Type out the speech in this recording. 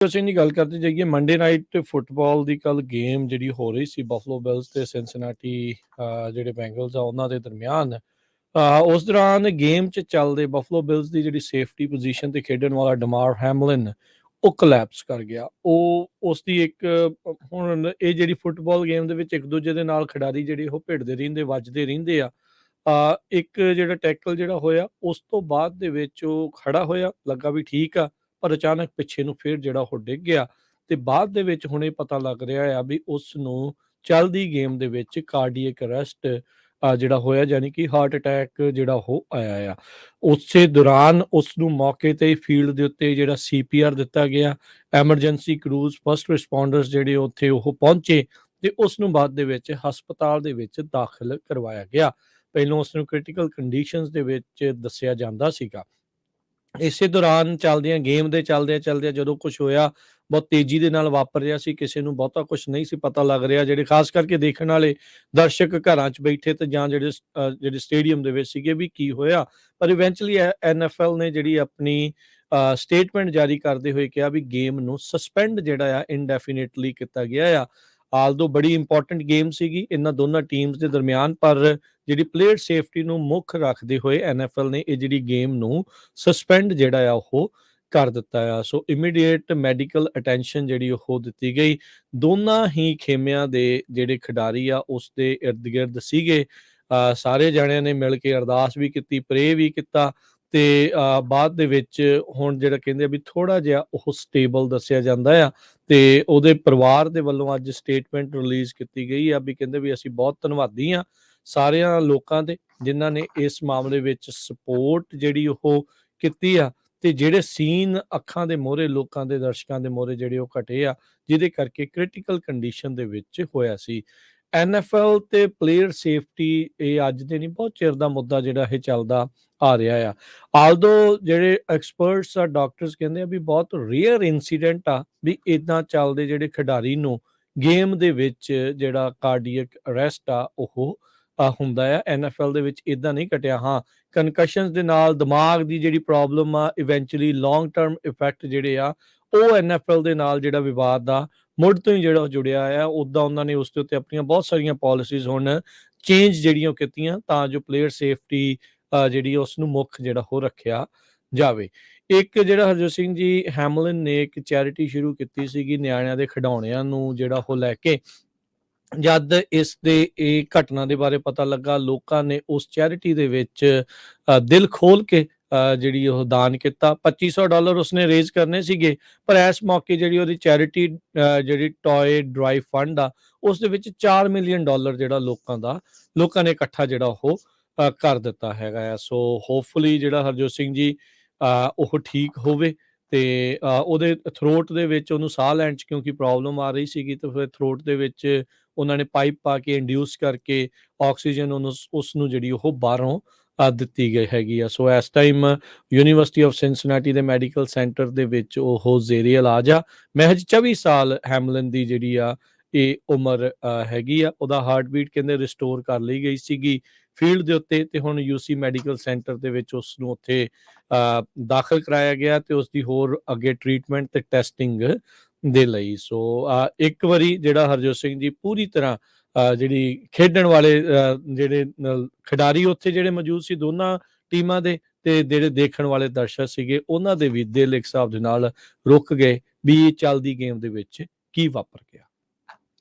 ਅਸੀਂ ਨਹੀਂ ਗੱਲ ਕਰਦੇ ਜਾਈਏ ਮੰਡੇ ਨਾਈਟ ਫੁੱਟਬਾਲ ਦੀ ਕੱਲ ਗੇਮ ਜਿਹੜੀ ਹੋ ਰਹੀ ਸੀ ਬਫਲੋ ਬਿਲਸ ਤੇ ਸਿਨਸਿਨਾਟੀ ਜਿਹੜੇ ਬੈਂਗਲਸ ਆ ਉਹਨਾਂ ਦੇ ਦਰਮਿਆਨ ਉਸ ਦੌਰਾਨ ਗੇਮ 'ਚ ਚੱਲਦੇ ਬਫਲੋ ਬਿਲਸ ਦੀ ਜਿਹੜੀ ਸੇਫਟੀ ਪੋਜੀਸ਼ਨ ਤੇ ਖੇਡਣ ਵਾਲਾ ਡਮਾਰ ਹੈਮਲਿਨ ਉਹ ਕੋਲੈਪਸ ਕਰ ਗਿਆ। ਉਹ ਉਸ ਦੀ ਇੱਕ ਹੁਣ ਇਹ ਜਿਹੜੀ ਫੁੱਟਬਾਲ ਗੇਮ ਦੇ ਵਿੱਚ ਇੱਕ ਦੂਜੇ ਦੇ ਨਾਲ ਖਿਡਾਰੀ ਜਿਹੜੇ ਉਹ ਭਿੜਦੇ ਰਹਿੰਦੇ ਵੱਜਦੇ ਰਹਿੰਦੇ ਆ। ਇੱਕ ਜਿਹੜਾ ਟੈਕਲ ਜਿਹੜਾ ਹੋਇਆ ਉਸ ਤੋਂ ਬਾਅਦ ਦੇ ਵਿੱਚ ਉਹ ਖੜਾ ਹੋਇਆ ਲੱਗਾ ਵੀ ਠੀਕ ਆ, ਪਰ ਅਚਾਨਕ ਪਿੱਛੇ ਨੂੰ ਫਿਰ ਜਿਹੜਾ ਉਹ ਡਿੱਗ ਗਿਆ ਤੇ ਬਾਅਦ ਦੇ ਵਿੱਚ ਹੁਣ ਇਹ ਪਤਾ ਲੱਗ ਰਿਹਾ ਆ ਵੀ ਉਸ ਨੂੰ ਚੱਲਦੀ ਗੇਮ ਦੇ ਵਿੱਚ ਕਾਰਡੀਅਕ ਅਰੈਸਟ ਜਿਹੜਾ ਹੋਇਆ, ਯਾਨੀ ਕਿ ਹਾਰਟ ਅਟੈਕ ਜਿਹੜਾ ਉਹ ਆਇਆ ਆ। ਉਸੇ ਦੌਰਾਨ ਉਸ ਨੂੰ ਮੌਕੇ ਤੇ ਫੀਲਡ ਦੇ ਉੱਤੇ ਜਿਹੜਾ CPR ਦਿੱਤਾ ਗਿਆ। ਐਮਰਜੈਂਸੀ ਕਰੂਜ਼ ਫਸਟ ਰਿਸਪੌਂਡਰਸ ਜਿਹੜੇ ਉੱਥੇ ਉਹ ਪਹੁੰਚੇ ਤੇ ਉਸ ਨੂੰ ਬਾਅਦ ਦੇ ਵਿੱਚ ਹਸਪਤਾਲ ਦੇ ਵਿੱਚ ਦਾਖਲ ਕਰਵਾਇਆ ਗਿਆ। ਪਹਿਲਾਂ ਉਸ ਨੂੰ ਕ੍ਰਿਟੀਕਲ ਕੰਡੀਸ਼ਨਸ ਦੇ ਵਿੱਚ ਦੱਸਿਆ ਜਾਂਦਾ ਸੀਗਾ। ਇਸੇ ਦੌਰਾਨ ਗੇਮ ਦੇ ਚੱਲਦਿਆਂ ਜਦੋਂ ਕੁਛ ਹੋਇਆ, ਬਹੁਤ ਤੇਜ਼ੀ ਦੇ ਨਾਲ ਵਾਪਰ ਰਿਹਾ ਸੀ, ਕਿਸੇ ਨੂੰ ਬਹੁਤਾ ਕੁਛ ਨਹੀਂ ਸੀ ਪਤਾ ਲੱਗ ਰਿਹਾ। ਜਿਹੜੇ ਖਾਸ ਕਰਕੇ ਦੇਖਣ ਵਾਲੇ ਦਰਸ਼ਕ ਘਰਾਂ 'ਚ ਬੈਠੇ ਤੇ ਜਾਂ ਜਿਹੜੇ ਸਟੇਡੀਅਮ ਦੇ ਵਿੱਚ ਸੀਗੇ ਵੀ ਕੀ ਹੋਇਆ। ਪਰ ਇਵੈਂਚੁਅਲੀ NFL ਨੇ ਜਿਹੜੀ ਆਪਣੀ ਸਟੇਟਮੈਂਟ ਜਾਰੀ ਕਰਦੇ ਹੋਏ ਕਿਹਾ ਵੀ ਗੇਮ ਨੂੰ ਸਸਪੈਂਡ ਜਿਹੜਾ ਆ ਇਨਡੈਫੀਨਿਟਲੀ ਕੀਤਾ ਗਿਆ ਆ। ਆਲਦੋ ਬੜੀ ਇੰਪੋਰਟੈਂਟ ਗੇਮ ਸੀਗੀ ਇਹਨਾਂ ਦੋਨਾਂ ਟੀਮਸ ਦੇ ਦਰਮਿਆਨ, ਪਰ ਜਿਹੜੀ ਪਲੇਅਰ ਸੇਫਟੀ ਨੂੰ ਮੁੱਖ ਰੱਖਦੇ ਹੋਏ NFL ਨੇ ਇਹ ਜਿਹੜੀ ਗੇਮ ਨੂੰ ਸਸਪੈਂਡ ਜਿਹੜਾ ਆ ਉਹ ਕਰ ਦਿੱਤਾ ਆ। ਸੋ ਇਮੀਡੀਏਟ ਮੈਡੀਕਲ ਅਟੈਂਸ਼ਨ ਜਿਹੜੀ ਉਹ ਦਿੱਤੀ ਗਈ। ਦੋਨਾਂ ਹੀ ਖੇਮਿਆਂ ਦੇ ਜਿਹੜੇ ਖਿਡਾਰੀ ਆ ਉਸ ਦੇ ਇਰਦ ਗਿਰਦ ਸੀਗੇ। ਸਾਰੇ ਜਣਿਆਂ ਨੇ ਮਿਲ ਕੇ ਅਰਦਾਸ ਵੀ ਕੀਤੀ, ਪ੍ਰੇ ਵੀ ਕੀਤਾ ਤੇ ਬਾਅਦ ਦੇ ਵਿੱਚ ਹੁਣ ਜਿਹੜਾ ਕਹਿੰਦੇ ਆ ਵੀ ਥੋੜਾ ਜਿਹਾ ਉਹ ਸਟੇਬਲ ਦੱਸਿਆ ਜਾਂਦਾ ਆ ਤੇ ਉਹਦੇ ਪਰਿਵਾਰ ਦੇ ਵੱਲੋਂ ਅੱਜ ਸਟੇਟਮੈਂਟ ਰਿਲੀਜ਼ ਕੀਤੀ ਗਈ ਆ ਵੀ ਕਹਿੰਦੇ ਵੀ ਅਸੀਂ ਬਹੁਤ ਧੰਨਵਾਦੀ ਆ ਸਾਰਿਆਂ ਲੋਕਾਂ ਦੇ ਜਿਨ੍ਹਾਂ ਨੇ ਇਸ ਮਾਮਲੇ ਵਿੱਚ ਸਪੋਰਟ ਜਿਹੜੀ ਉਹ ਕੀਤੀ ਆ ਤੇ ਜਿਹੜੇ ਸੀਨ ਅੱਖਾਂ ਦੇ ਮੋਹਰੇ ਲੋਕਾਂ ਦੇ ਦਰਸ਼ਕਾਂ ਦੇ ਮੋਹਰੇ ਜਿਹੜੇ ਉਹ ਘਟੇ ਆ ਜਿਹਦੇ ਕਰਕੇ ਕ੍ਰਿਟੀਕਲ ਕੰਡੀਸ਼ਨ ਦੇ ਵਿੱਚ ਹੋਇਆ ਸੀ। NFL ਤੇ ਪਲੇਅਰ ਸੇਫਟੀ ਇਹ ਅੱਜ ਦੇ ਨਹੀਂ ਬਹੁਤ ਚਿਰ ਦਾ ਮੁੱਦਾ ਜਿਹੜਾ ਇਹ ਚੱਲਦਾ ਆ ਰਿਹਾ ਆ। ਆਲਦੋ ਜਿਹੜੇ ਐਕਸਪਰਟਸ ਆ ਡਾਕਟਰਸ ਕਹਿੰਦੇ ਆ ਵੀ ਬਹੁਤ ਰੇਅਰ ਇਨਸੀਡੈਂਟ ਆ ਵੀ ਇਦਾਂ ਚੱਲਦੇ ਜਿਹੜੇ ਖਿਡਾਰੀ ਨੂੰ ਗੇਮ ਦੇ ਵਿੱਚ ਜਿਹੜਾ ਕਾਰਡੀਅਕ ਅਰੈਸਟ ਆ ਉਹ ਹੁੰਦਾ ਆ। NFL ਦੇ ਵਿੱਚ ਇਦਾਂ ਨਹੀਂ ਘਟਿਆ। ਹਾਂ, ਕਨਕਸ਼ਨਸ ਦੇ ਨਾਲ ਦਿਮਾਗ ਦੀ ਜਿਹੜੀ ਪ੍ਰੋਬਲਮ ਆ ਇਵੈਂਚੁਅਲੀ ਲੌਂਗ ਟਰਮ ਇਫੈਕਟ ਜਿਹੜੇ ਆ ਉਹ NFL ਦੇ ਨਾਲ ਜਿਹੜਾ ਵਿਵਾਦ ਆ ਮੁੱਢ ਤੋਂ ਹੀ ਜਿਹੜਾ ਜੁੜਿਆ ਆ। ਉੱਦਾਂ ਉਹਨਾਂ ਨੇ ਉਸ ਦੇ ਉੱਤੇ ਆਪਣੀਆਂ ਬਹੁਤ ਸਾਰੀਆਂ ਪਾਲਿਸੀਜ਼ ਹੁਣ ਚੇਂਜ ਜਿਹੜੀਆਂ ਕੀਤੀਆਂ ਤਾਂ ਜੋ ਪਲੇਅਰ ਸੇਫਟੀ ਜਿਹੜੀ ਉਸ ਨੂੰ ਮੁੱਖ ਜਿਹੜਾ ਉਹ ਰੱਖਿਆ ਜਾਵੇ। ਇੱਕ ਜਿਹੜਾ ਹਰਜੋਤ ਸਿੰਘ ਜੀ ਹੈਮਲਿਨ ਨੇ ਇੱਕ ਚੈਰਿਟੀ ਸ਼ੁਰੂ ਕੀਤੀ ਸੀਗੀ ਨਿਆਣਿਆਂ ਦੇ ਖਿਡੌਣਿਆਂ ਨੂੰ ਜਿਹੜਾ ਉਹ ਲੈ ਕੇ। ਜਦ ਇਸ ਦੇ ਇਹ ਘਟਨਾ ਦੇ ਬਾਰੇ ਪਤਾ ਲੱਗਾ ਲੋਕਾਂ ਨੇ ਉਸ ਚੈਰਿਟੀ ਦੇ ਵਿੱਚ ਦਿਲ ਖੋਲ ਕੇ ਜਿਹੜੀ ਉਹ ਦਾਨ ਕੀਤਾ। $2500 ਉਸਨੇ ਰੇਜ਼ ਕਰਨੇ ਸੀਗੇ, ਪਰ ਇਸ ਮੌਕੇ ਜਿਹੜੀ ਉਹਦੀ ਚੈਰਿਟੀ ਜਿਹੜੀ ਟੋਏ ਡਰਾਈ ਫੰਡ ਆ ਉਸ ਦੇ ਵਿੱਚ $4 ਮਿਲੀਅਨ ਜਿਹੜਾ ਲੋਕਾਂ ਨੇ ਇਕੱਠਾ ਜਿਹੜਾ ਉਹ ਕਰ ਦਿੱਤਾ ਹੈਗਾ ਆ। ਸੋ ਹੋਪਫੁਲੀ ਜਿਹੜਾ ਹਰਜੋਤ ਸਿੰਘ ਜੀ ਉਹ ਠੀਕ ਹੋਵੇ ਤੇ ਉਹਦੇ ਥਰੋਟ ਦੇ ਵਿੱਚ ਉਹਨੂੰ ਸਾਹ ਲੈਣ 'ਚ ਕਿਉਂਕਿ ਪ੍ਰੋਬਲਮ ਆ ਰਹੀ ਸੀਗੀ ਤੇ ਫਿਰ ਥਰੋਟ ਦੇ ਵਿੱਚ ਉਹਨਾਂ ਨੇ ਪਾਈਪ ਪਾ ਕੇ ਇੰਡਿਊਸ ਕਰਕੇ ਆਕਸੀਜਨ ਉਸ ਨੂੰ ਜਿਹੜੀ ਉਹ ਬਾਹਰੋਂ ਦਿੱਤੀ ਗਈ ਹੈਗੀ ਆ। ਸੋ ਇਸ ਟਾਈਮ ਯੂਨੀਵਰਸਿਟੀ ਆਫ ਸਿਨਸਿਨਾਟੀ ਦੇ ਮੈਡੀਕਲ ਸੈਂਟਰ ਦੇ ਵਿੱਚ ਉਹ ਜ਼ੇਰੇ ਇਲਾਜ ਆ। ਮਹਿਜ 24 ਸਾਲ ਹੈਮਲਿਨ ਦੀ ਜਿਹੜੀ ਆ ਇਹ ਉਮਰ ਹੈਗੀ ਆ। ਉਹਦਾ ਹਾਰਟ ਬੀਟ ਕਹਿੰਦੇ ਰਿਸਟੋਰ ਕਰ ਲਈ ਗਈ ਸੀਗੀ ਫੀਲਡ ਦੇ ਉੱਤੇ ਤੇ ਹੁਣ UC ਮੈਡੀਕਲ ਸੈਂਟਰ ਦੇ ਵਿੱਚ ਉਸ ਨੂੰ ਉੱਥੇ ਦਾਖਲ ਕਰਾਇਆ ਗਿਆ ਤੇ ਉਸ ਦੀ ਹੋਰ ਅੱਗੇ ਟ੍ਰੀਟਮੈਂਟ ਤੇ ਟੈਸਟਿੰਗ ਦੇ ਲਈ। ਸੋ ਇੱਕ ਵਾਰੀ ਜਿਹੜਾ ਹਰਜੋਤ ਸਿੰਘ ਜੀ ਪੂਰੀ ਤਰ੍ਹਾਂ ਜਿਹੜੀ ਖੇਡਣ ਵਾਲੇ ਜਿਹੜੇ ਖਿਡਾਰੀ ਉੱਥੇ ਜਿਹੜੇ ਮੌਜੂਦ ਸੀ ਦੋਨਾਂ ਟੀਮਾਂ ਦੇ ਤੇ ਜਿਹੜੇ ਦੇਖਣ ਵਾਲੇ ਦਰਸ਼ਕ ਸੀਗੇ ਉਹਨਾਂ ਦੇ ਵੀ ਦਿਲ ਇੱਕ ਹਿਸਾਬ ਦੇ ਨਾਲ ਰੁਕ ਗਏ ਵੀ ਚੱਲਦੀ ਗੇਮ ਦੇ ਵਿੱਚ ਕੀ ਵਾਪਰ ਗਿਆ।